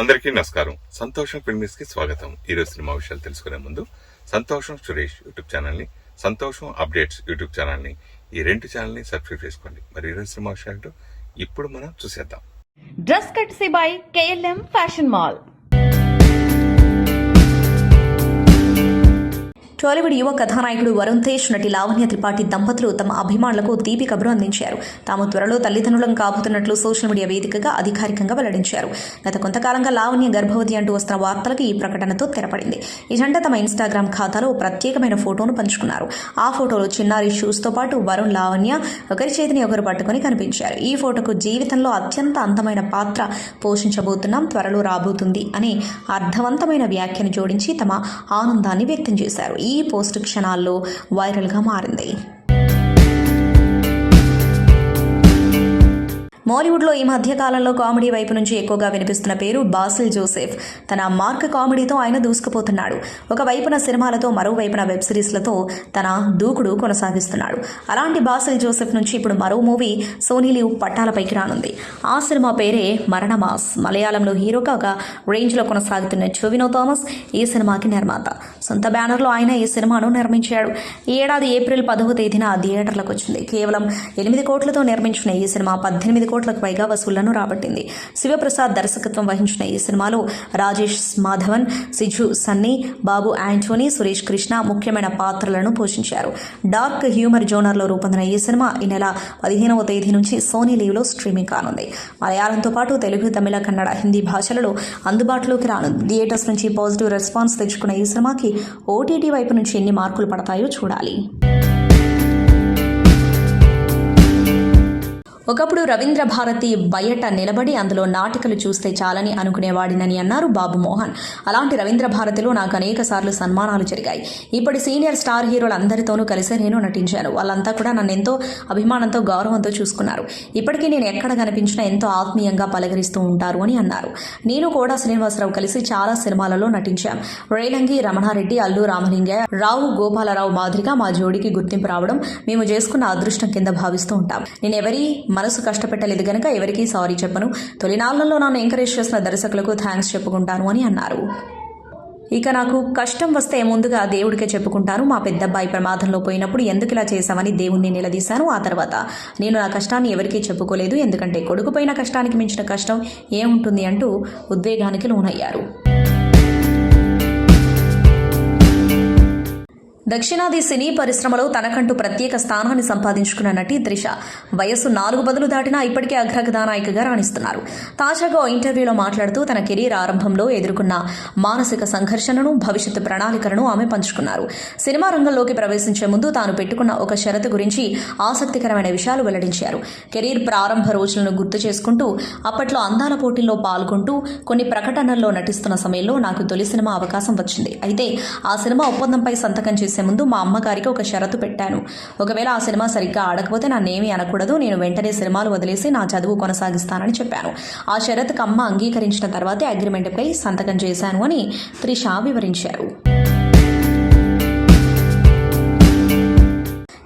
అందరికీ నమస్కారం. సంతోషం ఫిల్మ్స్ కి స్వాగతం. ఈ రోజు సినిమా విషయాలు తెలుసుకునే ముందు సంతోషం సురేష్ యూట్యూబ్ ఛానల్ ని, సంతోషం అప్డేట్స్ యూట్యూబ్ ఛానల్ ని, ఈ రెండు ఛానల్ ని సబ్స్క్రైబ్ చేసుకోండి. మరి ఈ రోజు సినిమా విషయాలు ఇప్పుడు మనం చూసేద్దాం. Dress కట్సీ by KLM fashion mall. Tollywood యువ కథానాయకుడు వరుణ్ తేజ్, నటి లావణ్య త్రిపాఠి దంపతులు తమ అభిమానులకు తీపి కబురు అందించారు. తాము త్వరలో తల్లిదండ్రులను కాబోతున్నట్లు సోషల్ మీడియా వేదికగా అధికారికంగా వెల్లడించారు. గత కొంతకాలంగా లావణ్య గర్భవతి అంటూ వస్తున్న వార్తలకు ఈ ప్రకటనతో తెరపడింది. ఈ జంట తమ ఇన్స్టాగ్రామ్ ఖాతాలో ప్రత్యేకమైన ఫోటోను పంచుకున్నారు. ఆ ఫోటోలో చిన్నారి షూస్ తో పాటు వరుణ్, లావణ్య ఒకరి చేతిని ఒకరు పట్టుకుని కనిపించారు. ఈ ఫోటోకు జీవితంలో అత్యంత అందమైన పాత్ర పోషించబోతున్నాం, త్వరలో రాబోతుంది అనే అర్థవంతమైన వ్యాఖ్యను జోడించి తమ ఆనందాన్ని వ్యక్తం చేశారు. ఈ పోస్ట్ క్షణాల్లో వైరల్గా మారింది. మాలీవుడ్లో ఈ మధ్య కాలంలో కామెడీ వైపు నుంచి ఎక్కువగా వినిపిస్తున్న పేరు బాసిల్ జోసెఫ్. తన మార్క్ కామెడీతో ఆయన దూసుకుపోతున్నాడు. ఒకవైపున సినిమాలతో, మరోవైపున వెబ్ సిరీస్లతో తన దూకుడు కొనసాగిస్తున్నాడు. అలాంటి బాసిల్ జోసెఫ్ నుంచి ఇప్పుడు మరో మూవీ సోనీ లీవ్ పట్టాలపైకి రానుంది. ఆ సినిమా పేరే మరణమాస్. మలయాళంలో హీరోగా ఒక రేంజ్లో కొనసాగుతున్న టొవినో థామస్ ఈ సినిమాకి నిర్మాత. సొంత బ్యానర్లో ఆయన ఈ సినిమాను నిర్మించాడు. ఈ ఏడాది ఏప్రిల్ 10వ తేదీన థియేటర్లకు వచ్చింది. కేవలం 8 కోట్లతో నిర్మించిన ఈ సినిమా 18 కోట్లకు పైగా వసూళ్లను రాబట్టింది. శివప్రసాద్ దర్శకత్వం వహించిన ఈ సినిమాలో రాజేష్ మాధవన్, సిజు సన్నీ, బాబు యాంటోనీ, సురేష్ కృష్ణ ముఖ్యమైన పాత్రలను పోషించారు. డార్క్ హ్యూమర్ జోనర్లో రూపొందిన ఈ సినిమా ఈ నెల 15వ తేదీ నుంచి సోనీ లీవ్లో స్ట్రీమింగ్ కానుంది. మలయాళంతో పాటు తెలుగు, తమిళ, కన్నడ, హిందీ భాషలలో అందుబాటులోకి రానుంది. థియేటర్స్ నుంచి పాజిటివ్ రెస్పాన్స్ తెచ్చుకున్న ఈ సినిమాకి OTT వైపు నుంచి ఎన్ని మార్కులు పడతాయో చూడాలి. ఒకప్పుడు రవీంద్ర భారతి బయట నిలబడి అందులో నాటికలు చూస్తే చాలని అనుకునేవాడినని అన్నారు బాబు మోహన్. అలాంటి రవీంద్ర భారతిలో నాకు అనేక సార్లు సన్మానాలు జరిగాయి. ఇప్పటి సీనియర్ స్టార్ హీరోలందరితోనూ కలిసి నేను నటించాను. వాళ్ళంతా కూడా నన్ను ఎంతో అభిమానంతో, గౌరవంతో చూసుకున్నారు. ఇప్పటికీ నేను ఎక్కడ కనిపించినా ఎంతో ఆత్మీయంగా పలకరిస్తూ ఉంటారు అని అన్నారు. నేను కూడా శ్రీనివాసరావు కలిసి చాలా సినిమాలలో నటించాం. రేలంగి, రమణారెడ్డి, అల్లు రామలింగయ్య, రావు గోపాలరావు మాదిరిగా మా జోడికి గుర్తింపు రావడం మేము చేసుకున్న అదృష్టం కింద భావిస్తూ ఉంటాం. నేను ఎవరి మనసు కష్టపెట్టలేదు గనక ఎవరికీ సారీ చెప్పను. తొలినాళ్లలో నన్ను ఎంకరేజ్ చేసిన దర్శకులకు థ్యాంక్స్ చెప్పుకుంటాను అని అన్నారు. ఇక నాకు కష్టం వస్తే ముందుగా దేవుడికే చెప్పుకుంటాను. మా పెద్దబ్బాయి ప్రమాదంలో పోయినప్పుడు ఎందుకు ఇలా చేశామని దేవుణ్ణి నిలదీశాను. ఆ తర్వాత నేను నా కష్టాన్ని ఎవరికీ చెప్పుకోలేదు. ఎందుకంటే కొడుకుపోయిన కష్టానికి మించిన కష్టం ఏముంటుంది అంటూ ఉద్వేగానికి లోనయ్యారు. దక్షిణాది సినీ పరిశ్రమలో తనకంటూ ప్రత్యేక స్థానాన్ని సంపాదించుకున్న నటి త్రిష వయస్సు 4 బదులు దాటినా ఇప్పటికే అగ్రకథానాయికగా రాణిస్తున్నారు. తాజాగా ఓ ఇంటర్వ్యూలో మాట్లాడుతూ తన కెరీర్ ఆరంభంలో ఎదుర్కొన్న మానసిక సంఘర్షణను, భవిష్యత్తు ప్రణాళికలను ఆమె పంచుకున్నారు. సినిమా రంగంలోకి ప్రవేశించే ముందు తాను పెట్టుకున్న ఒక షరతు గురించి ఆసక్తికరమైన విషయాలు వెల్లడించారు. కెరీర్ ప్రారంభ రోజులను గుర్తు చేసుకుంటూ అప్పట్లో అందాల పోటీల్లో పాల్గొంటూ కొన్ని ప్రకటనల్లో నటిస్తున్న సమయంలో నాకు తొలి సినిమా అవకాశం వచ్చింది. అయితే ఆ సినిమా ఒప్పందంపై సంతకం చేసే ముందు మా అమ్మగారికి ఒక షరతు పెట్టాను. ఒకవేళ ఆ సినిమా సరిగ్గా ఆడకపోతే నన్నేమీ అనకూడదు, నేను వెంటనే సినిమాలు వదిలేసి నా చదువు కొనసాగిస్తానని చెప్పాను. ఆ షరతుకు అమ్మ అంగీకరించిన తర్వాతే అగ్రిమెంట్పై సంతకం చేశాను అని త్రిష వివరించారు.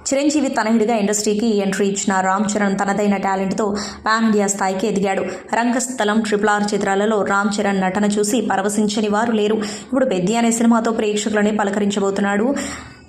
చిరంజీవి తనయుడిగా ఇండస్ట్రీకి ఎంట్రీ ఇచ్చిన రామ్ చరణ్ తనదైన టాలెంట్తో పాన్ ఇండియా స్థాయికి ఎదిగాడు. రంగస్థలం, RRR చిత్రాలలో రామ్ చరణ్ నటన చూసి పరవశించని వారు లేరు. ఇప్పుడు పెద్ది అనే సినిమాతో ప్రేక్షకులని పలకరించబోతున్నాడు.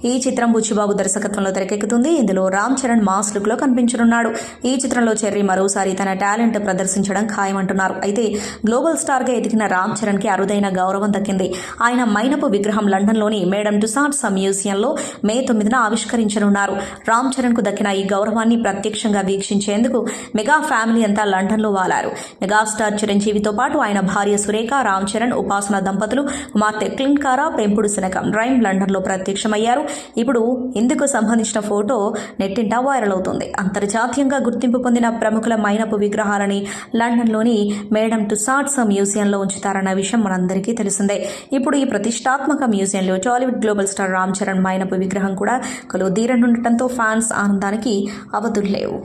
ఈ చిత్రం బుచ్చిబాబు దర్శకత్వంలో తెరకెక్కుతుంది. ఇందులో రామ్ చరణ్ మాస్ లుక్లో కనిపించనున్నాడు. ఈ చిత్రంలో చెర్రీ మరోసారి తన టాలెంట్ ప్రదర్శించడం ఖాయమంటున్నారు. అయితే గ్లోబల్ స్టార్గా ఎదిగిన రామ్ చరణ్కి అరుదైన గౌరవం దక్కింది. ఆయన మైనపు విగ్రహం లండన్లోని మేడమ్ టుసాడ్స్ మ్యూజియంలో మే 9న ఆవిష్కరించనున్నారు. రామ్ చరణ్కు దక్కిన ఈ గౌరవాన్ని ప్రత్యక్షంగా వీక్షించేందుకు మెగా ఫ్యామిలీ అంతా లండన్లో వాలారు. మెగాస్టార్ చిరంజీవితో పాటు ఆయన భార్య సురేఖ, రామ్ చరణ్, ఉపాసన దంపతులు, కుమార్తె క్లింకారా, పెంపుడు శనకం రైమ్ లండన్లో ప్రత్యక్షమయ్యారు. ఇప్పుడు ఇందుకు సంబంధించిన ఫోటో నెట్టింట వైరల్ అవుతుంది. అంతర్జాతీయంగా గుర్తింపు పొందిన ప్రముఖుల మైనపు విగ్రహాలని లండన్లోని మేడమ్ టుసాడ్స్ మ్యూజియంలో ఉంచుతారన్న విషయం మనందరికీ తెలిసిందే. ఇప్పుడు ఈ ప్రతిష్టాత్మక మ్యూజియంలో టాలీవుడ్ గ్లోబల్ స్టార్ రామ్ చరణ్ మైనపు విగ్రహం కూడా కొలువుదీరనుండటంతో ఫ్యాన్స్ ఆనందానికి అవధులు లేవు.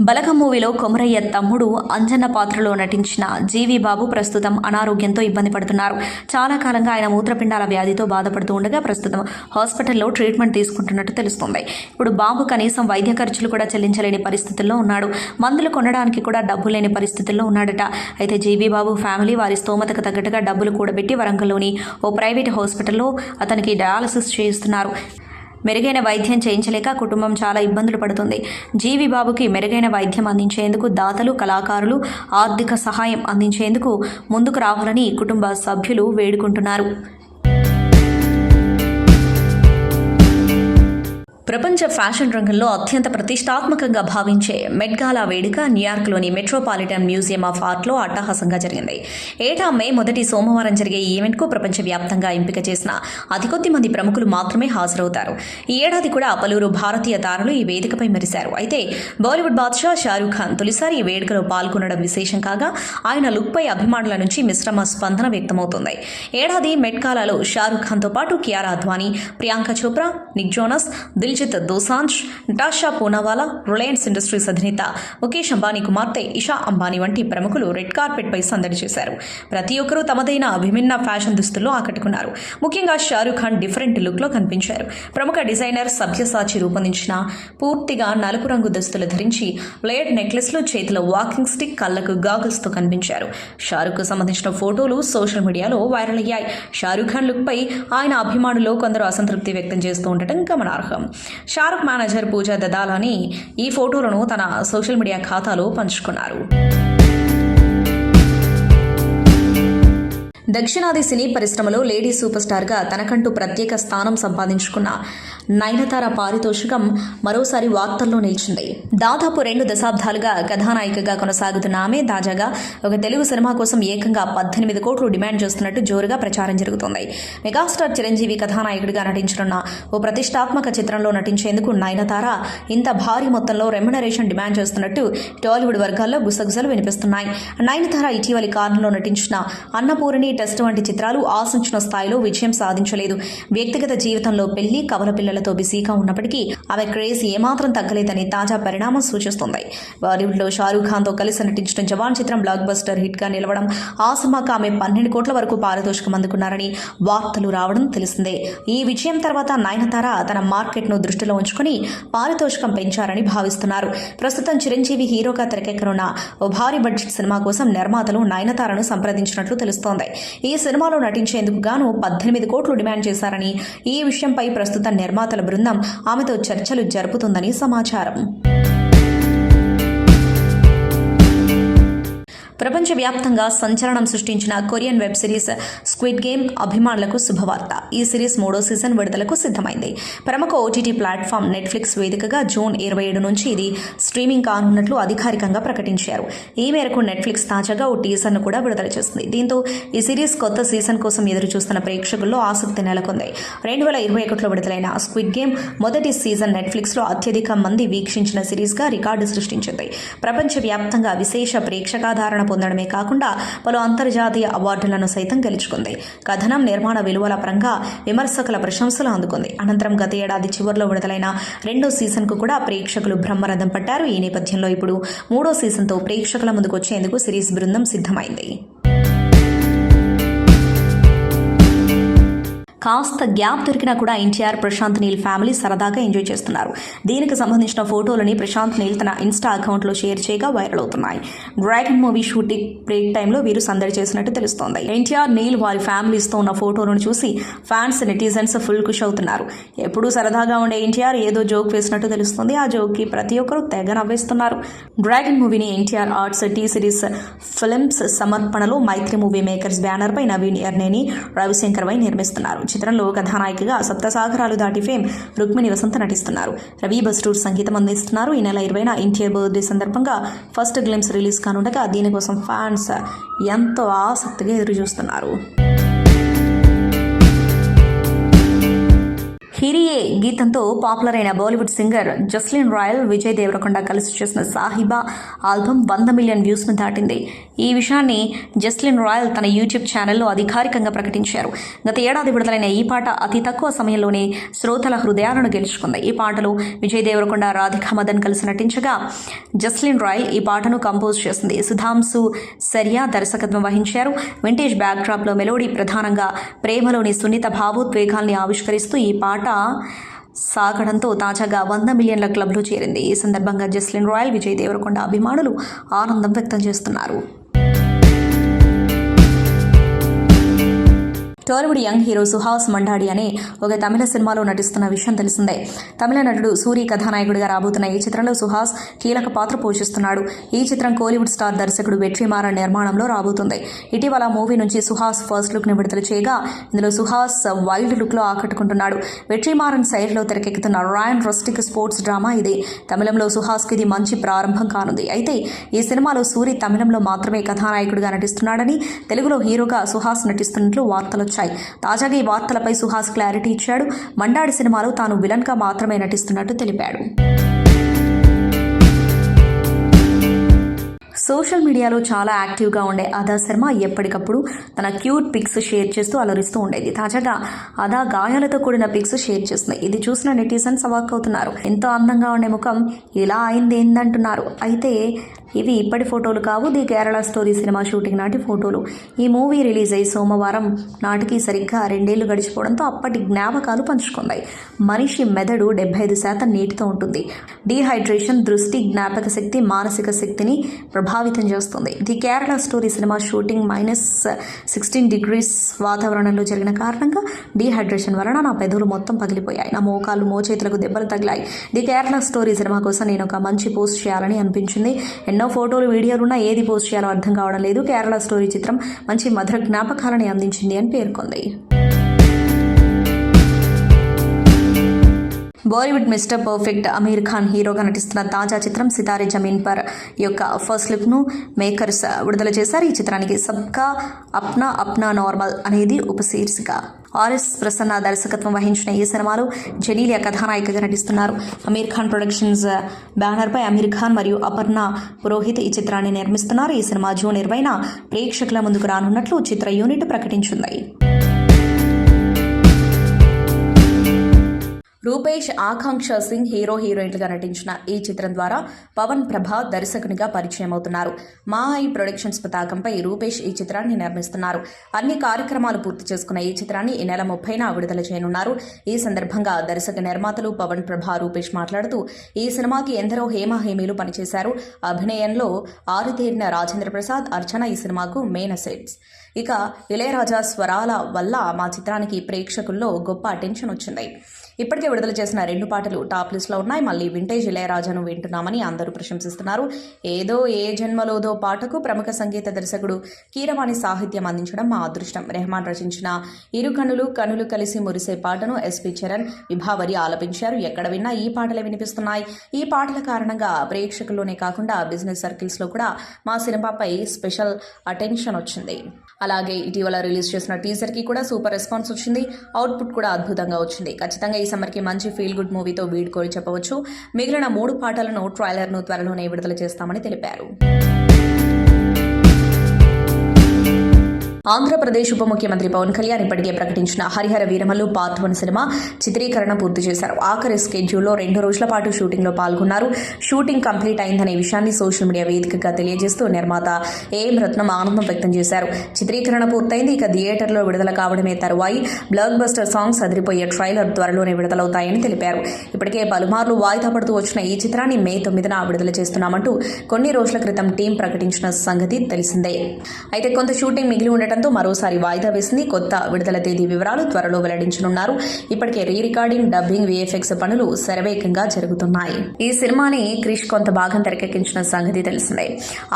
బలగం మూవీలో కొమరయ్య తమ్ముడు అంజన్న పాత్రలో నటించిన జీవి బాబు ప్రస్తుతం అనారోగ్యంతో ఇబ్బంది పడుతున్నారు. చాలా కాలంగా ఆయన మూత్రపిండాల వ్యాధితో బాధపడుతూ ఉండగా ప్రస్తుతం హాస్పిటల్లో ట్రీట్మెంట్ తీసుకుంటున్నట్టు తెలుస్తోంది. ఇప్పుడు బాబు కనీసం వైద్య ఖర్చులు కూడా చెల్లించలేని పరిస్థితుల్లో ఉన్నాడు. మందులు కొనడానికి కూడా డబ్బు లేని పరిస్థితుల్లో ఉన్నాడట. అయితే జీవి బాబు ఫ్యామిలీ వారి స్తోమతకు తగ్గట్టుగా డబ్బులు కూడబెట్టి వరంగల్లోని ఓ ప్రైవేట్ హాస్పిటల్లో అతనికి డయాలసిస్ చేయిస్తున్నారు. మెరుగైన వైద్యం చేయించలేక కుటుంబం చాలా ఇబ్బందులు పడుతుంది. జీవి బాబుకి మెరుగైన వైద్యం అందించేందుకు దాతలు, కళాకారులు ఆర్థిక సహాయం అందించేందుకు ముందుకు రావాలని కుటుంబ సభ్యులు వేడుకుంటున్నారు. ప్రపంచ ఫ్యాషన్ రంగంలో అత్యంత ప్రతిష్టాత్మకంగా భావించే మెట్ గాలా వేడుక న్యూయార్క్లోని మెట్రోపాలిటన్ మ్యూజియం ఆఫ్ ఆర్ట్లో అట్టహాసంగా జరిగింది. ఏటా మే మొదటి సోమవారం జరిగే ఈ ఈవెంట్కు ప్రపంచవ్యాప్తంగా ఎంపిక చేసిన అతి కొద్ది మంది ప్రముఖులు మాత్రమే హాజరవుతారు. ఈ ఏడాది కూడా పలువురు భారతీయ తారలు ఈ వేదికపై మెరిశారు. అయితే బాలీవుడ్ బాద్షా షారూఖ్ ఖాన్ తొలిసారి ఈ వేడుకలో పాల్గొనడం విశేషం కాగా ఆయన లుక్పై అభిమానుల నుంచి మిశ్రమ స్పందన వ్యక్తమవుతోంది. ఏడాది మెట్ గాలాలో షారూఖ్ ఖాన్తో పాటు Kiara Advani, Priyanka Chopra, Nick Jonas, Diljit Dosanjh, Natasha Poonawalla, Reliance industries అధినేత ముఖేష్ అంబానీ కుమార్తె ఇషా అంబానీ వంటి ప్రముఖులు రెడ్ కార్పెట్ పై సందడి చేశారు. ప్రతి ఒక్కరూ తమదైన విభిన్న ఫ్యాషన్ దుస్తుల్లో ఆకట్టుకున్నారు. ముఖ్యంగా షారూఖ్ ఖాన్ డిఫరెంట్ లుక్ లో కనిపించారు. ప్రముఖ డిజైనర్ సభ్యసాచి రూపొందించిన పూర్తిగా నలుపు రంగు దుస్తులు ధరించి లేయర్డ్ నెక్లెస్లు, చేతిలో వాకింగ్ స్టిక్, కళ్లకు గాగుల్స్ తో కనిపించారు. షారూఖ్ కు సంబంధించిన ఫోటోలు సోషల్ మీడియాలో వైరల్ అయ్యాయి. షారూఖ్ ఖాన్ లుక్ పై ఆయన అభిమానులు కొందరు అసంతృప్తి వ్యక్తం చేస్తూ ఉండటం గమనార్హం. షారూఖ్ మేనేజర్ పూజా దదాలాని ఈ ఫోటోలను తన సోషల్ మీడియా ఖాతాలో పంచుకున్నారు. దక్షిణాది సినీ పరిశ్రమలో లేడీ సూపర్ స్టార్గా తనకంటూ ప్రత్యేక స్థానం సంపాదించుకున్న నయనతార పారితోషికం మరోసారి వార్తల్లో నిలిచింది. దాదాపు 2 దశాబ్దాలుగా కథానాయికగా కొనసాగుతున్న ఆమె తాజాగా ఒక తెలుగు సినిమా కోసం ఏకంగా 18 కోట్లు డిమాండ్ చేస్తున్నట్టు జోరుగా ప్రచారం జరుగుతోంది. మెగాస్టార్ చిరంజీవి కథానాయకుడిగా నటించనున్న ఓ ప్రతిష్టాత్మక చిత్రంలో నటించేందుకు నయనతార ఇంత భారీ మొత్తంలో రెమ్యునరేషన్ డిమాండ్ చేస్తున్నట్టు టాలీవుడ్ వర్గాల్లో గుసగుసలు వినిపిస్తున్నాయి. నయనతార ఇటీవలి కాలంలో నటించిన అన్నపూర్ణి, టెస్ట్ వంటి చిత్రాలు ఆశించిన స్థాయిలో విజయం సాధించలేదు. వ్యక్తిగత జీవితంలో పెళ్లి, కవల పిల్లలతో బిజీగా ఉన్నప్పటికీ ఆమె క్రేజ్ ఏమాత్రం తగ్గలేదని తాజా పరిణామం సూచిస్తుంది. బాలీవుడ్లో షారూఖ్ ఖాన్తో కలిసి నటించిన జవాన్ చిత్రం బ్లాక్ బస్టర్ హిట్గా నిలవడం, ఆ సినిమాకు ఆమె 12 కోట్ల వరకు పారితోషికం అందుకున్నారని వార్తలు రావడం తెలిసిందే. ఈ విజయం తర్వాత నయనతార తన మార్కెట్ను దృష్టిలో ఉంచుకుని పారితోషికం పెంచారని భావిస్తున్నారు. ప్రస్తుతం చిరంజీవి హీరోగా తెరకెక్కనున్న ఓ భారీ బడ్జెట్ సినిమా కోసం నిర్మాతలు నయనతారను సంప్రదించినట్లు తెలుస్తోంది. ఈ సినిమాలో నటించేందుకు గాను 18 కోట్లు డిమాండ్ చేశారని, ఈ విషయంపై ప్రస్తుత నిర్మాతల బృందం ఆమెతో చర్చలు జరుపుతుందని సమాచారం. ప్రపంచవ్యాప్తంగా సంచలనం సృష్టించిన Korean web series squid game అభిమానులకు శుభవార్త. ఈ సిరీస్ 3వ సీజన్ విడుదలకు సిద్ధమైంది. ప్రముఖ ఓటీటీ ప్లాట్ఫామ్ నెట్ఫ్లిక్స్ వేదికగా జూన్ 27 నుంచి ఇది స్ట్రీమింగ్ కానున్నట్లు అధికారికంగా ప్రకటించారు. ఈ మేరకు నెట్ఫ్లిక్స్ తాజాగా ఓ టీజర్ను కూడా విడుదల చేసింది. దీంతో ఈ సిరీస్ కొత్త సీజన్ కోసం ఎదురు చూస్తున్న ప్రేక్షకుల్లో ఆసక్తి నెలకొంది. 2021లో విడుదలైన స్క్విడ్ గేమ్ మొదటి సీజన్ నెట్ఫ్లిక్స్లో అత్యధిక మంది వీక్షించిన సిరీస్గా రికార్డు సృష్టించింది. ప్రపంచవ్యాప్తంగా విశేష ప్రేక్షకాదరణ పొందడమే కాకుండా పలు అంతర్జాతీయ అవార్డులను సైతం గెలుచుకుంది. కథనం, నిర్మాణ విలువల పరంగా విమర్శకుల ప్రశంసలు అందుకుంది. అనంతరం గత ఏడాది చివరిలో విడుదలైన 2వ సీజన్కు కూడా ప్రేక్షకులు బ్రహ్మరథం పట్టారు. ఈ నేపథ్యంలో ఇప్పుడు 3వ సీజన్తో ప్రేక్షకుల ముందుకు వచ్చేందుకు సిరీస్ బృందం సిద్ధమైంది. కాస్త గ్యాప్ దొరికినా కూడా ఎన్టీఆర్, ప్రశాంత్ నీల్ ఫ్యామిలీ సరదాగా ఎంజాయ్ చేస్తున్నారు. దీనికి సంబంధించిన ఫోటోలని ప్రశాంత్ నీల్ తన ఇన్స్టా అకౌంట్లో షేర్ చేయగా వైరల్ అవుతున్నాయి. డ్రాగన్ మూవీ షూటింగ్ బ్రేక్ టైంలో వీరు సందడి చేసినట్టు తెలుస్తోంది. ఎన్టీఆర్, నీల్ వారి ఫ్యామిలీస్తో ఉన్న ఫోటోలను చూసి ఫ్యాన్స్, నెటిజన్స్ ఫుల్ ఖుష్ అవుతున్నారు. ఎప్పుడూ సరదాగా ఉండే ఎన్టీఆర్ ఏదో జోక్ వేసినట్టు తెలుస్తుంది. ఆ జోక్కి ప్రతి ఒక్కరూ తెగ నవ్వేస్తున్నారు. డ్రాగన్ మూవీని NTR arts T series films సమర్పణలో మైత్రి మూవీ మేకర్స్ బ్యానర్ పై నవీన్ ఎర్నేని, రవిశంకర్ వై నిర్మిస్తున్నారు. చిత్రంలో కథానాయికగా సప్తసాగరాలు దాటి ఫేమ్ రుక్మిణి వసంత నటిస్తున్నారు. రవి బస్టూర్ సంగీతం అందిస్తున్నారు. ఈ నెల 20న ఎన్టీఆర్ బర్త్డే సందర్భంగా ఫస్ట్ గ్లిమ్స్ రిలీజ్ కానుండగా దీనికోసం ఫ్యాన్స్ ఎంతో ఆసక్తిగా ఎదురు చూస్తున్నారు. హిరియే గీతంతో పాపులర్ అయిన బాలీవుడ్ సింగర్ జస్లిన్ రాయల్ విజయ్ దేవరకొండ కలిసి చేసిన సాహిబా ఆల్బమ్ 100 మిలియన్ వ్యూస్ను దాటింది. ఈ విషయాన్ని జస్లిన్ రాయల్ తన యూట్యూబ్ ఛానల్లో అధికారికంగా ప్రకటించారు. గత ఏడాది విడుదలైన ఈ పాట అతి తక్కువ సమయంలోనే శ్రోతల హృదయాలను గెలుచుకుంది. ఈ పాటలో విజయ్ దేవరకొండ, రాధికా మదన్ కలిసి నటించగా జస్లిన్ రాయల్ ఈ పాటను కంపోజ్ చేసింది. సుధాంశు సరియా దర్శకత్వం వహించారు. వింటేజ్ బ్యాక్ డ్రాప్లో మెలోడీ ప్రధానంగా ప్రేమలోని సున్నిత భావోద్వేగాల్ని ఆవిష్కరిస్తూ ఈ పాట సాగడంతో తాజాగా 100 మిలియన్ల క్లబ్లో చేరింది. ఈ సందర్భంగా జస్లిన్ రాయల్, విజయ్ దేవరకొండ అభిమానులు ఆనందం వ్యక్తం చేస్తున్నారు. టాలీవుడ్ యంగ్ హీరో సుహాస్ మండాడి అనే ఒక తమిళ సినిమాలో నటిస్తున్న విషయం తెలిసిందే. తమిళ నటుడు సూరి కథానాయకుడిగా రాబోతున్న ఈ చిత్రంలో సుహాస్ కీలక పాత్ర పోషిస్తున్నాడు. ఈ చిత్రం కోలీవుడ్ స్టార్ దర్శకుడు వెట్రిమారన్ నిర్మాణంలో రాబోతుంది. ఇటీవల మూవీ నుంచి సుహాస్ ఫస్ట్ లుక్ ని విడుదల చేయగా ఇందులో సుహాస్ వైల్డ్ లుక్ లో ఆకట్టుకుంటున్నాడు. వెట్రిమారన్ శైలిలో తెరకెక్కుతున్న రాయన్ రస్టిక్ స్పోర్ట్స్ డ్రామా ఇది. తమిళంలో సుహాస్ కి ఇది మంచి ప్రారంభం కానుంది. అయితే ఈ సినిమాలో సూరి తమిళంలో మాత్రమే కథానాయకుడిగా నటిస్తున్నాడని, తెలుగులో హీరోగా సుహాస్ నటిస్తున్నట్లు వార్తలు వచ్చాయి. తాజాగా ఈ వార్తలపై సుహాస్ క్లారిటీ ఇచ్చాడు. మండాడి సినిమాలో తాను విలన్ గా మాత్రమే నటిస్తున్నట్టు తెలిపాడు. సోషల్ మీడియాలో చాలా యాక్టివ్గా ఉండే అదా శర్మ ఎప్పటికప్పుడు తన క్యూట్ పిక్స్ షేర్ చేస్తూ అలరిస్తూ ఉండేది. తాజాగా అదా గాయాలతో కూడిన పిక్స్ షేర్ చేస్తుంది. ఇది చూసిన నెటిజన్స్ అవాక్ అవుతున్నారు. ఎంతో అందంగా ఉండే ముఖం ఇలా అయింది ఏందంటున్నారు. అయితే ఇవి ఇప్పటి ఫోటోలు కావు. The Kerala story cinema shooting నాటి ఫోటోలు. ఈ మూవీ రిలీజ్ అయ్యి సోమవారం నాటికి సరిగ్గా 2 ఏళ్లు గడిచిపోవడంతో అప్పటి జ్ఞాపకాలు పంచుకుందాయి. మనిషి మెదడు 75% నీటితో ఉంటుంది. డీహైడ్రేషన్ దృష్టి, జ్ఞాపక శక్తి, మానసిక శక్తిని ప్రభావితం చేస్తుంది. The Kerala story cinema shooting -16 degrees వాతావరణంలో జరిగిన కారణంగా డీహైడ్రేషన్ వలన నా పెదవులు మొత్తం పగిలిపోయాయి. నా మోకాళ్ళు, మోచేతులకు దెబ్బలు తగిలాయి. ది కేరళ స్టోరీ సినిమా కోసం నేను ఒక మంచి పోస్ట్ చేయాలని అనిపించింది. ఎన్నో ఫోటోలు, వీడియోలున్నా ఏది పోస్ట్ చేయాలో అర్థం కావడం లేదు. కేరళ స్టోరీ చిత్రం మంచి మధుర జ్ఞాపకాలని అందించింది అని పేర్కొంది. బాలీవుడ్ మిస్టర్ పర్ఫెక్ట్ అమీర్ ఖాన్ హీరోగా నటిస్తున్న తాజా చిత్రం సితారే జమీన్ పర్ యొక్క ఫస్ట్ లుక్ను మేకర్స్ విడుదల చేశారు. ఈ చిత్రానికి సబ్కా అప్నా అప్నా నార్మల్ అనేది ఉపశీర్షిక. ఆర్ఎస్ ప్రసన్న దర్శకత్వం వహించిన ఈ సినిమాలో జెనీలియా కథానాయికగా నటిస్తున్నారు. అమీర్ ఖాన్ ప్రొడక్షన్స్ బ్యానర్పై అమీర్ ఖాన్ మరియు అపర్ణ పురోహిత్ ఈ చిత్రాన్ని నిర్మిస్తున్నారు. ఈ సినిమా జూన్ 20న ప్రేక్షకుల ముందుకు రానున్నట్లు చిత్ర యూనిట్ ప్రకటించింది. రూపేష్, ఆకాంక్ష సింగ్ హీరో హీరోయిన్లుగా నటించిన ఈ చిత్రం ద్వారా పవన్ ప్రభా దర్శకునిగా పరిచయం అవుతున్నారు. మా ఐ ప్రొడక్షన్స్ పతాకంపై రూపేష్ ఈ చిత్రాన్ని నిర్మిస్తున్నారు. అన్ని కార్యక్రమాలు పూర్తి చేసుకున్న ఈ చిత్రాన్ని ఈ నెల 30న విడుదల చేయనున్నారు. ఈ సందర్భంగా దర్శక నిర్మాతలు పవన్ ప్రభా, రూపేష్ మాట్లాడుతూ ఈ సినిమాకి ఎందరో హేమహేమీలు పనిచేశారు. అభినయంలో ఆరితేరిన రాజేంద్ర ప్రసాద్, అర్చన ఈ సినిమాకు మెయిన్ అసెట్స్. ఇక ఇళయరాజా స్వరాల వల్ల మా చిత్రానికి ప్రేక్షకుల్లో గొప్ప అటెన్షన్ వచ్చింది. ఇప్పటికే విడుదల చేసిన 2 పాటలు టాప్ లిస్ట్లో ఉన్నాయి. మళ్ళీ వింటేజ్ ఇళయరాజాను వింటున్నామని అందరూ ప్రశంసిస్తున్నారు. ఏదో ఏ జన్మలోదో పాటకు ప్రముఖ సంగీత దర్శకుడు కీరవాణి సాహిత్యం అందించడం మా అదృష్టం. రెహమాన్ రచించిన ఇరు కనులు కలిసి మురిసే పాటను ఎస్పీ చరణ్, విభావరి ఆలపించారు. ఎక్కడ విన్నా ఈ పాటలే వినిపిస్తున్నాయి. ఈ పాటల కారణంగా ప్రేక్షకుల్లోనే కాకుండా బిజినెస్ సర్కిల్స్లో కూడా మా సినిమాపై స్పెషల్ అటెన్షన్ వచ్చింది. అలాగే ఇటీవల రిలీజ్ చేసిన టీజర్కి కూడా సూపర్ రెస్పాన్స్ వచ్చింది. అవుట్పుట్ కూడా అద్భుతంగా వచ్చింది. ఖచ్చితంగా ఈ సమ్మర్కి మంచి ఫీల్ గుడ్ మూవీతో వీడ్కోలు చెప్పవచ్చు. మిగిలిన 3 పాటలను ట్రైలర్ను త్వరలోనే విడుదల చేస్తామని తెలిపారు. ఆంధ్రప్రదేశ్ ఉప ముఖ్యమంత్రి పవన్ కళ్యాణ్ ఇప్పటికే ప్రకటించిన హరిహర వీరమల్లు పార్ట్ 1 సినిమా చిత్రీకరణ పూర్తి చేశారు. ఆఖరి స్కెడ్యూల్లో 2 రోజుల పాటు షూటింగ్లో పాల్గొన్నారు. షూటింగ్ కంప్లీట్ అయిందనే విషయాన్ని సోషల్ మీడియా వేదికగా తెలియజేస్తూ నిర్మాత ఏఎం రత్నం ఆనందం వ్యక్తం చేశారు. చిత్రీకరణ పూర్తయింది. ఇక థియేటర్లో విడుదల కావడమే తరువాయి. బ్లాక్ బస్టర్ సాంగ్స్ అదిరిపోయే ట్రైలర్ త్వరలోనే విడుదలవుతాయని తెలిపారు. ఇప్పటికే పలుమార్లు వాయిదా పడుతూ వచ్చిన ఈ చిత్రాన్ని మే 9న విడుదల చేస్తున్నామంటూ కొన్ని రోజుల క్రితం టీం ప్రకటించిన సంగతి తెలిసిందే. అయితే కొంత షూటింగ్ మిగిలి ఉండటంతో మరోసారి వాయిదా వేసింది. కొత్త విడుదల తేదీ వివరాలు త్వరలో వెల్లడించనున్నారు. ఇప్పటికే రీ రికార్డింగ్, డబ్బింగ్, విఎఫ్ఎక్స్ పనులు శరవేగంగా జరుగుతున్నాయి. ఈ సినిమాని క్రిష్ కొంత భాగం తెరకెక్కించిన సంగతి తెలిసిందే.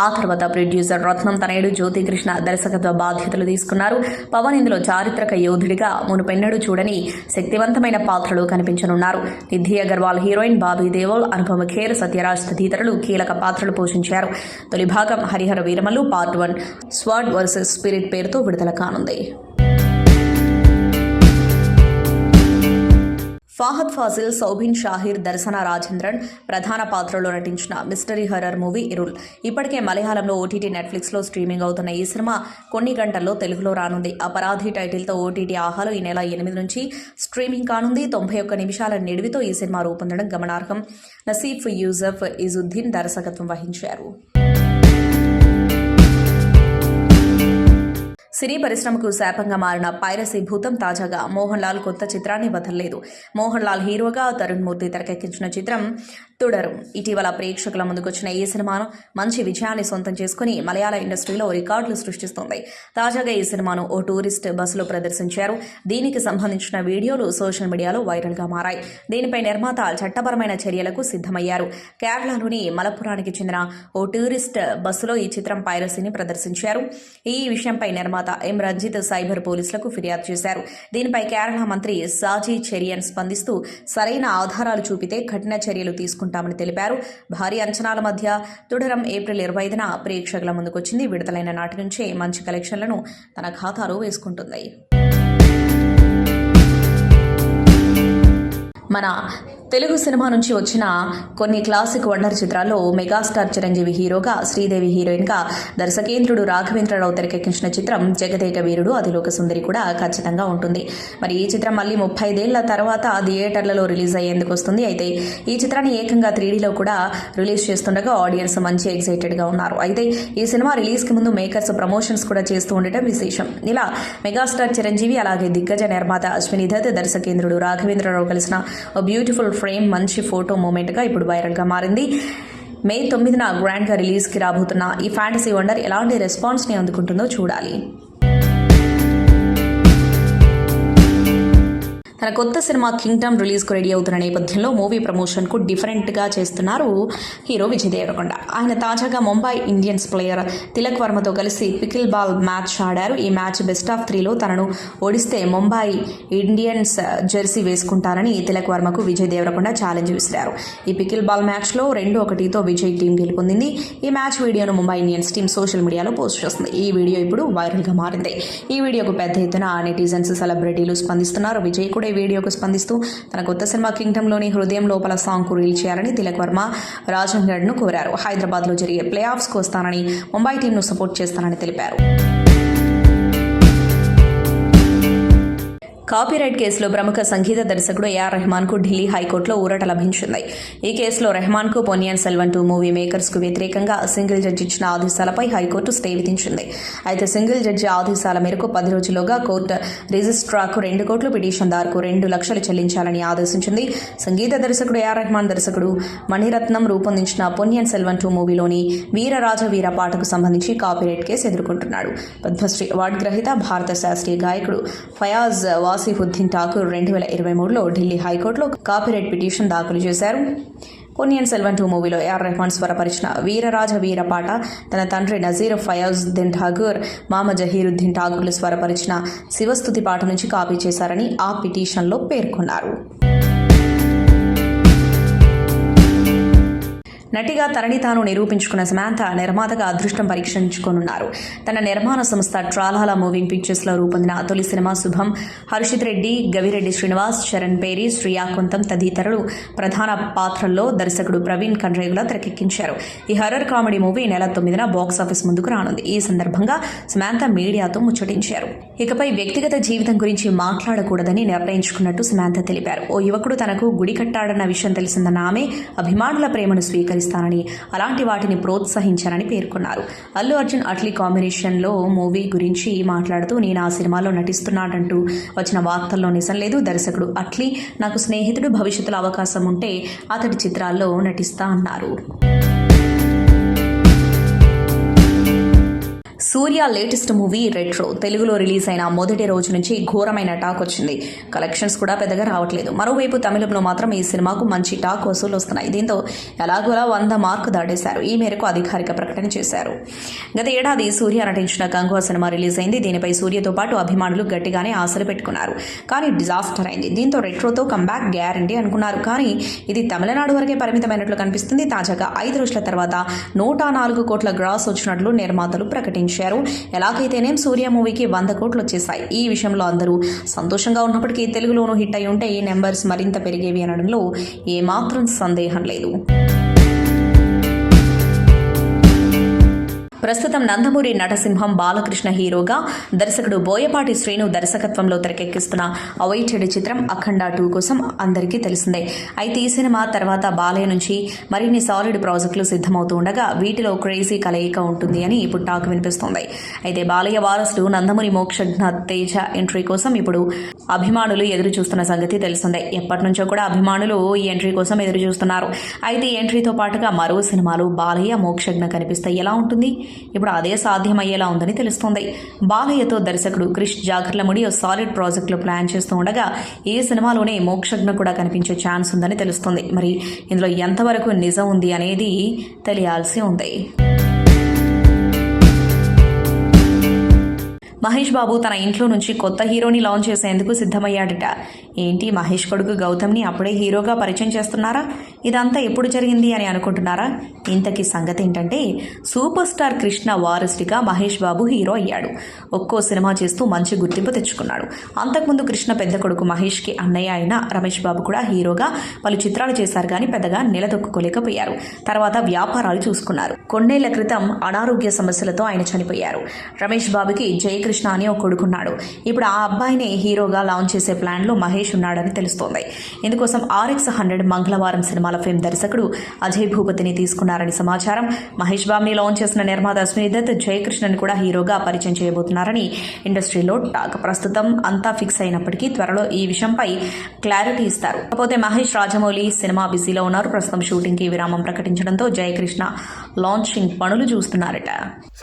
ఆ తర్వాత ప్రొడ్యూసర్ రత్నం తనయుడు జ్యోతి కృష్ణ దర్శకత్వ బాధ్యతలు తీసుకున్నారు. పవన్ ఇందులో చారిత్రక యోధుడిగా మునుపెన్నడూ చూడని శక్తివంతమైన పాత్రలో కనిపించనున్నారు. నిధి అగర్వాల్ హీరోయిన్, బాబీ దేవోల్, అనుపమ ఖేర్, సత్యరాజ్ తదితరులు కీలక పాత్రలు పోషించారు. తొలి భాగం Harihara Veeramallu part 1 స్వాడ్ versus spirit పేరుతో విడుదల కానుంది. ఫాహద్ ఫాజిల్, సౌబిన్ షాహిర్, దర్శన రాజేంద్రన్ ప్రధాన పాత్రలో నటించిన మిస్టరీ హర్రర్ మూవీ ఇరుల్ ఇప్పటికే మలయాళంలో ఓటీటీ నెట్ఫ్లిక్స్లో స్ట్రీమింగ్ అవుతున్న ఈ సినిమా కొన్ని గంటల్లో తెలుగులో రానుంది. అపరాధి టైటిల్తో ఓటీటీ ఆహాలో ఈ నెల 8 నుంచి స్ట్రీమింగ్ కానుంది. 91 నిమిషాల నిడివితో ఈ సినిమా రూపొందడం గమనార్హం. నసీఫ్ యూసఫ్ ఇజుద్దీన్ దర్శకత్వం వహించారు. సినీ పరిశ్రమకు శాపంగా మారిన పైరసీ భూతం తాజాగా మోహన్ లాల్ కొత్త చిత్రాన్ని వదలలేదు. మోహన్ లాల్ హీరోగా, తరుణ్ మూర్తి తెరకెక్కించిన చిత్రం తుడరు ఇటీవల ప్రేక్షకుల ముందుకొచ్చిన ఈ సినిమాను మంచి విజయాన్ని సొంతం చేసుకుని మలయాళ ఇండస్ట్రీలో రికార్డులు సృష్టిస్తోంది. తాజాగా ఈ సినిమాను ఓ టూరిస్ట్ బస్సులో ప్రదర్శించారు. దీనికి సంబంధించిన వీడియోలు సోషల్ మీడియాలో వైరల్గా మారాయి. దీనిపై నిర్మాత చట్టపరమైన చర్యలకు సిద్ధమయ్యారు. కేరళలోని మలప్పురానికి చెందిన ఓ టూరిస్ట్ బస్సులో ఈ చిత్రం పైరసీని ప్రదర్శించారు. ఈ విషయంపై నిర్మాత ఎం రంజిత్ సైబర్ పోలీసులకు ఫిర్యాదు చేశారు. దీనిపై కేరళ మంత్రి సాజీ చెరియన్ స్పందిస్తూ సరైన ఆధారాలు చూపితే కఠిన చర్యలు తీసుకుంటామని తెలిపారు. భారీ అంచనాల మధ్య తుడరం ఏప్రిల్ 25న ప్రేక్షకుల ముందుకొచ్చింది. విడుదలైన నాటి నుంచే మంచి కలెక్షన్లను తన ఖాతాలో వేసుకుంటుంది. మన తెలుగు సినిమా నుంచి వచ్చిన కొన్ని క్లాసిక్ వండర్ చిత్రాల్లో మెగాస్టార్ చిరంజీవి హీరోగా, శ్రీదేవి హీరోయిన్గా, దర్శకేంద్రుడు రాఘవేంద్రరావు తెరకెక్కించిన చిత్రం జగదేక వీరుడు అతిలోక సుందరి కూడా ఖచ్చితంగా ఉంటుంది. మరి ఈ చిత్రం మళ్ళీ 35 ఏళ్ల తర్వాత థియేటర్లలో రిలీజ్ అయ్యేందుకు వస్తుంది. అయితే ఈ చిత్రాన్ని ఏకంగా 3Dలో కూడా రిలీజ్ చేస్తుండగా ఆడియన్స్ మంచి ఎక్సైటెడ్గా ఉన్నారు. అయితే ఈ సినిమా రిలీజ్కి ముందు మేకర్స్ ప్రమోషన్స్ కూడా చేస్తూ ఉండటం విశేషం. ఇలా మెగాస్టార్ చిరంజీవి, అలాగే దిగ్గజ నిర్మాత అశ్విని దత్, దర్శకేంద్రుడు రాఘవేంద్రరావు కలిసిన ఓ బ్యూటిఫుల్ ఫ్రేమ్ మంచి ఫోటో మూమెంట్గా ఇప్పుడు వైరల్గా మారింది. మే 9న గ్రాండ్గా రిలీజ్కి రాబోతున్న ఈ ఫ్యాంటసీ వండర్ ఎలాంటి రెస్పాన్స్ని అందుకుంటుందో చూడాలి. తన కొత్త సినిమా కింగ్డమ్ రిలీజ్కు రెడీ అవుతున్న నేపథ్యంలో మూవీ ప్రమోషన్కు డిఫరెంట్గా చేస్తున్నారు హీరో విజయ్ దేవరకొండ. ఆయన తాజాగా ముంబై ఇండియన్స్ ప్లేయర్ తిలక్ వర్మతో కలిసి పికిల్ బాల్ మ్యాచ్ ఆడారు. ఈ మ్యాచ్ బెస్ట్ ఆఫ్ 3లో తనను ఓడిస్తే ముంబై ఇండియన్స్ జెర్సీ వేసుకుంటారని తిలక్ వర్మకు విజయ్ దేవరకొండ ఛాలెంజ్ విసిరారు. ఈ పికిల్ బాల్ మ్యాచ్లో 2-1తో విజయ్ టీం గెలుపొందింది. ఈ మ్యాచ్ వీడియోను ముంబై ఇండియన్స్ టీం సోషల్ మీడియాలో పోస్ట్ చేస్తుంది. ఈ వీడియో ఇప్పుడు వైరల్గా మారింది. ఈ వీడియోకు పెద్ద ఎత్తున నెటిజన్స్, సెలబ్రిటీలు స్పందిస్తున్నారు. విజయ్ కూడా వీడియోకు స్పందిస్తూ తన కొత్త సినిమా కింగ్డమ్లోని హృదయం లోపల సాంగ్కు రీల్ చేయాలని తిలక్ వర్మ రాజంగఢ్ను కోరారు. హైదరాబాద్లో జరిగే ప్లే ఆఫ్స్కు వస్తానని, ముంబై టీంను సపోర్ట్ చేస్తానని తెలిపారు. కాపీరైట్ కేసులో ప్రముఖ సంగీత దర్శకుడు ఏఆర్ రెహమాన్కు ఢిల్లీ హైకోర్టులో ఊరట లభించింది. ఈ కేసులో రెహమాన్కు పొన్నియిన్ సెల్వన్ 2 మూవీ మేకర్స్కు వ్యతిరేకంగా సింగిల్ జడ్జి ఇచ్చిన ఆదేశాలపై హైకోర్టు స్టే విధించింది. అయితే సింగిల్ జడ్జి ఆదేశాల మేరకు 10 రోజుల్లోగా కోర్టు రిజిస్ట్రార్కు 2 కోట్లు, పిటిషన్దారుకు 2 లక్షలు చెల్లించాలని ఆదేశించింది. సంగీత దర్శకుడు ఏఆర్ రెహమాన్ దర్శకుడు మణిరత్నం రూపొందించిన పొన్నియిన్ సెల్వన్ 2 మూవీలోని వీరరాజ వీర పాటకు సంబంధించి కాపీరైట్ కేసు ఎదుర్కొంటున్నాడు. పద్మశ్రీ అవార్డు గ్రహీత భారత శాస్త్రీయ గాయకుడు ఫయాజ్ వాసిఫుద్దీన్ ఠాకూర్ 2023లో ఢిల్లీ హైకోర్టులో కాపీరైట్ పిటిషన్ దాఖలు చేశారు. పొన్నియిన్ సెల్వన్ 2 మూవీలో ఏఆర్ రెహమాన్ స్వరపరిచిన వీరరాజ వీర పాట తన తండ్రి నజీర్ ఫయాజుద్దీన్ ఠాకూర్, మామ జహీరుద్దీన్ ఠాకూర్లు స్వరపరిచిన శివస్తుతి పాట నుంచి కాపీ చేశారని ఆ పిటిషన్లో పేర్కొన్నారు. నటిగా తనని తాను నిరూపించుకున్న సమాంత నిర్మాతగా అదృష్టం పరీక్షించుకోనున్నారు. తన నిర్మాణ సంస్థ ట్రాలాలా మూవింగ్ పిక్చర్స్లో రూపొందిన తొలి సినిమా శుభం హర్షిత్ రెడ్డి, గవిరెడ్డి శ్రీనివాస్, చరణ్ పేరి, శ్రియా కొంతం తదితరులు ప్రధాన పాత్రల్లో దర్శకుడు ప్రవీణ్ కండ్రేగుల తెరకెక్కించారు. ఈ హర్రర్ కామెడీ మూవీ నెల 9న బాక్సాఫీస్ ముందుకు రానుంది. ఈ సందర్భంగా సమాంత మీడియాతో ముచ్చటించారు. ఇకపై వ్యక్తిగత జీవితం గురించి మాట్లాడకూడదని నిర్ణయించుకున్నట్టు సమాంత తెలిపారు. ఓ యువకుడు తనకు గుడి కట్టాడన్న విషయం తెలిసిందన్న ఆమె అభిమానుల ప్రేమను స్వీకరిస్తానని, అలాంటి వాటిని ప్రోత్సహించానని పేర్కొన్నారు. అల్లు అర్జున్ అట్లీ కాంబినేషన్లో మూవీ గురించి మాట్లాడుతూ నేను ఆ సినిమాలో నటిస్తున్నాడంటూ వచ్చిన వార్తల్లో నిజం లేదు. దర్శకుడు అట్లీ నాకు స్నేహితుడు, భవిష్యత్తులో అవకాశం ఉంటే అతడి చిత్రాల్లో నటిస్తా అన్నారు. సూర్య లేటెస్ట్ మూవీ రెట్రో తెలుగులో రిలీజ్ అయిన మొదటి రోజు నుంచి ఘోరమైన టాక్ వచ్చింది. కలెక్షన్స్ కూడా పెద్దగా రావట్లేదు. మరోవైపు తమిళంలో మాత్రం ఈ సినిమాకు మంచి టాక్ వసూలు వస్తున్నాయి. దీంతో ఎలాగోలా 100 మార్కు దాటేశారు. ఈ మేరకు అధికారిక ప్రకటన చేశారు. గత ఏడాది సూర్య నటించిన గంగువా సినిమా రిలీజ్ అయింది. దీనిపై సూర్యతో పాటు అభిమానులు గట్టిగానే ఆశలు పెట్టుకున్నారు. కానీ డిజాస్టర్ అయింది. దీంతో రెట్రోతో కంబ్యాక్ గ్యారంటీ అనుకున్నారు. కానీ ఇది తమిళనాడు వరకే పరిమితమైనట్లు కనిపిస్తుంది. తాజాగా 5 రోజుల తర్వాత 104 కోట్ల గ్రాస్ వచ్చినట్లు నిర్మాతలు ప్రకటించారు. ఇచ్చారు. ఎలాగైతేనేం సూర్య మూవీకి 100 కోట్లు వచ్చేసాయి. ఈ విషయంలో అందరూ సంతోషంగా ఉన్నప్పటికీ తెలుగులోనూ హిట్ అయి ఉంటే ఈ నెంబర్స్ మరింత పెరిగేవి అనడంలో ఏమాత్రం సందేహం లేదు. ప్రస్తుతం నందమూరి నటసింహం బాలకృష్ణ హీరోగా దర్శకుడు బోయపాటి శ్రీను దర్శకత్వంలో తెరకెక్కిస్తున్న అవైటెడ్ చిత్రం అఖండ 2 కోసం అందరికీ తెలిసిందే. అయితే ఈ సినిమా తర్వాత బాలయ్య నుంచి మరిన్ని సాలిడ్ ప్రాజెక్టులు సిద్ధమవుతూ ఉండగా వీటిలో క్రేజీ కలయిక ఉంటుంది అని ఇప్పుడు టాక్ వినిపిస్తోంది. అయితే బాలయ్య వారసుడు నందమూరి మోక్షజ్ఞ తేజ ఎంట్రీ కోసం ఇప్పుడు అభిమానులు ఎదురు చూస్తున్న సంగతి తెలిసిందే. ఎప్పటి నుంచో కూడా అభిమానులు ఈ ఎంట్రీ కోసం ఎదురు చూస్తున్నారు. అయితే ఈ ఎంట్రీతో పాటుగా మరో సినిమాలో బాలయ్య మోక్షజ్ఞ కనిపిస్తే ఎలా ఉంటుంది? ఇప్పుడు అదే సాధ్యమయ్యేలా ఉందని తెలుస్తోంది. బాలయ్యతో దర్శకుడు క్రిష్ జాగర్లముడి ఓ సాలిడ్ ప్రాజెక్టులు ప్లాన్ చేస్తూ ఉండగా ఈ సినిమాలోనే మోక్షజ్ఞ కూడా కనిపించే ఛాన్స్ ఉందని తెలుస్తోంది. మరి ఇందులో ఎంతవరకు నిజం ఉంది అనేది తెలియాల్సి ఉంది. మహేష్ బాబు తన ఇంట్లో నుంచి కొత్త హీరోని లాంచ్ చేసేందుకు సిద్ధమయ్యాడట. ఏంటి, మహేష్ కొడుకు గౌతమ్ని అప్పుడే హీరోగా పరిచయం చేస్తున్నారా? ఇదంతా ఎప్పుడు జరిగింది అని అనుకుంటున్నారా? ఇంతకీ సంగతి ఏంటంటే, సూపర్ స్టార్ కృష్ణ వారసుడిగా మహేష్ బాబు హీరో అయ్యాడు. ఒక్కో సినిమా చేస్తూ మంచి గుర్తింపు తెచ్చుకున్నాడు. అంతకుముందు కృష్ణ పెద్ద కొడుకు మహేష్కి అన్నయ్య అయిన రమేష్ బాబు కూడా హీరోగా పలు చిత్రాలు చేశారు, కానీ పెద్దగా నిలదొక్కుకోలేకపోయారు. తర్వాత వ్యాపారాలు చూసుకున్నారు. కొన్నేళ్ల క్రితం అనారోగ్య సమస్యలతో ఆయన చనిపోయారు. రమేష్ బాబుకి జయకృష్ణ అని ఒక కొడుకున్నాడు. ఇప్పుడు ఆ అబ్బాయినే హీరోగా లాంచ్ చేసే ప్లాన్లో మహేష్ ఉన్నాడని తెలుస్తోంది. ఇందుకోసం RX100 మంగళవారం సినిమాల ఫేమ్ దర్శకుడు అజయ్ భూపతిని తీసుకున్నారని సమాచారం. మహేష్ బాబుని లాంచ్ చేసిన నిర్మాత అశ్విని దత్ జయకృష్ణని కూడా హీరోగా పరిచయం చేయబోతున్నారని ఇండస్ట్రీలో టాక్. ప్రస్తుతం అంతా ఫిక్స్ అయినప్పటికీ త్వరలో ఈ విషయంపై క్లారిటీ ఇస్తారు. కాకపోతే మహేష్ రాజమౌళి సినిమా బిజీలో ఉన్నారు. ప్రస్తుతం షూటింగ్ కి విరామం ప్రకటించడంతో జయకృష్ణ లాంచింగ్ పనులు చూస్తున్నారట.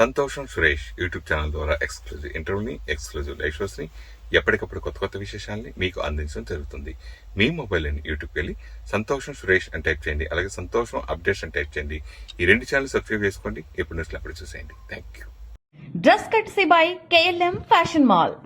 సంతోషం సురేష్ యూట్యూబ్ ఛానల్ ద్వారా ఎక్స్క్లూజివ్ ఇంటర్వ్యూని, ఎక్స్క్లూజివ్ లైవ్ షోస్ ని, ఎప్పటికప్పుడు కొత్త కొత్త విశేషాలని మీకు అందించడం జరుగుతుంది. మీ మొబైల్ అని యూట్యూబ్కి వెళ్ళి సంతోషం సురేష్ అని టైప్ చేయండి. అలాగే సంతోషం అప్డేట్స్ అని టైప్ చేయండి. ఈ 2 ఛానల్ సబ్స్క్రైబ్ చేసుకోండి. ఎప్పుడు న్యూస్లు అప్పుడు చూసేయండి. Thank you. Dress కట్సీ by KLM fashion mall.